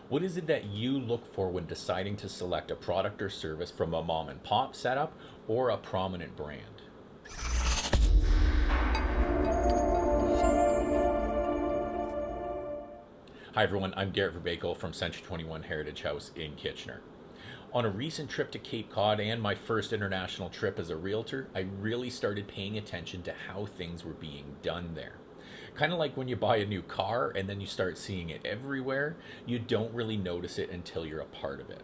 What is it that you look for when deciding to select a product or service from a mom and pop setup or a prominent brand? Hi everyone, I'm Garrett Verbakel from Century 21 Heritage House in Kitchener. On a recent trip to Cape Cod and my first international trip as a realtor, I really started paying attention to how things were being done there. Kind of like when you buy a new car and then you start seeing it everywhere, you don't really notice it until you're a part of it.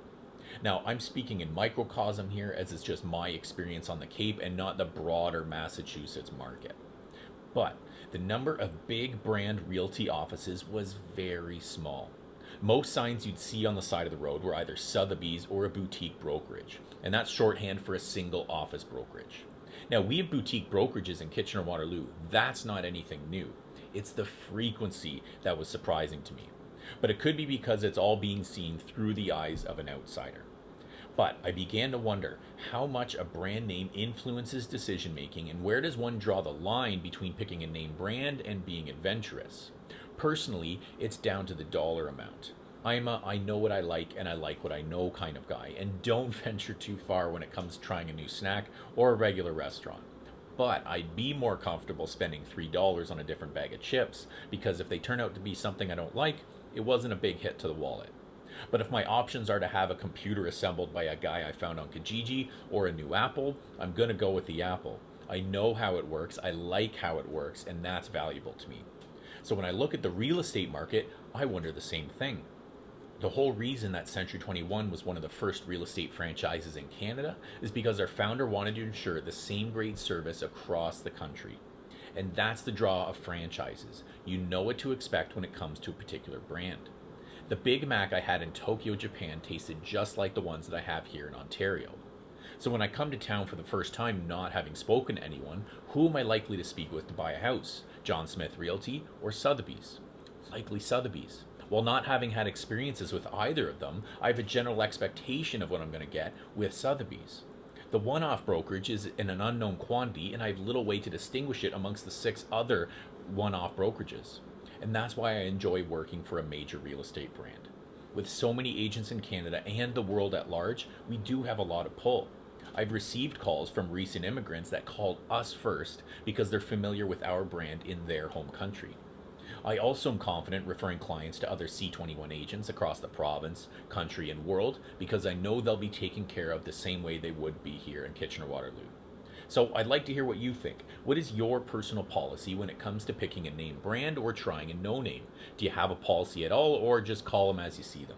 Now, I'm speaking in microcosm here as it's just my experience on the Cape and not the broader Massachusetts market. But the number of big brand realty offices was very small. Most signs you'd see on the side of the road were either Sotheby's or a boutique brokerage, and that's shorthand for a single office brokerage. Now, we have boutique brokerages in Kitchener-Waterloo. That's not anything new. It's the frequency that was surprising to me. But it could be because it's all being seen through the eyes of an outsider. But I began to wonder how much a brand name influences decision making, and where does one draw the line between picking a name brand and being adventurous? Personally, it's down to the dollar amount. I'm a I know what I like and I like what I know kind of guy, and don't venture too far when it comes to trying a new snack or a regular restaurant. But I'd be more comfortable spending $3 on a different bag of chips, because if they turn out to be something I don't like, it wasn't a big hit to the wallet. But if my options are to have a computer assembled by a guy I found on Kijiji or a new Apple, I'm going to go with the Apple. I know how it works, I like how it works, and that's valuable to me. So when I look at the real estate market, I wonder the same thing. The whole reason that Century 21 was one of the first real estate franchises in Canada is because our founder wanted to ensure the same great service across the country. And that's the draw of franchises. You know what to expect when it comes to a particular brand. The Big Mac I had in Tokyo, Japan tasted just like the ones that I have here in Ontario. So when I come to town for the first time, not having spoken to anyone, who am I likely to speak with to buy a house? John Smith Realty or Sotheby's? Likely Sotheby's. While not having had experiences with either of them, I have a general expectation of what I'm going to get with Sotheby's. The one-off brokerage is in an unknown quantity, and I have little way to distinguish it amongst the 6 other one-off brokerages. And that's why I enjoy working for a major real estate brand. With so many agents in Canada and the world at large, we do have a lot of pull. I've received calls from recent immigrants that called us first because they're familiar with our brand in their home country. I also am confident referring clients to other C21 agents across the province, country, and world, because I know they'll be taken care of the same way they would be here in Kitchener-Waterloo. So I'd like to hear what you think. What is your personal policy when it comes to picking a name brand or trying a no name? Do you have a policy at all, or just call them as you see them?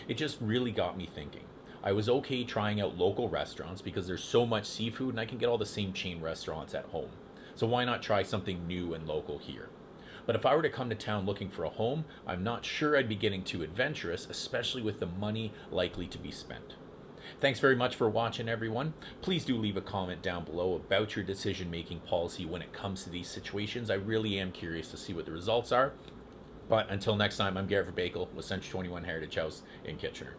It just really got me thinking. I was okay trying out local restaurants because there's so much seafood and I can get all the same chain restaurants at home. So why not try something new and local here? But if I were to come to town looking for a home, I'm not sure I'd be getting too adventurous, especially with the money likely to be spent. Thanks very much for watching, everyone. Please do leave a comment down below about your decision-making policy when it comes to these situations. I really am curious to see what the results are. But until next time, I'm Garrett Verbakel with Century 21 Heritage House in Kitchener.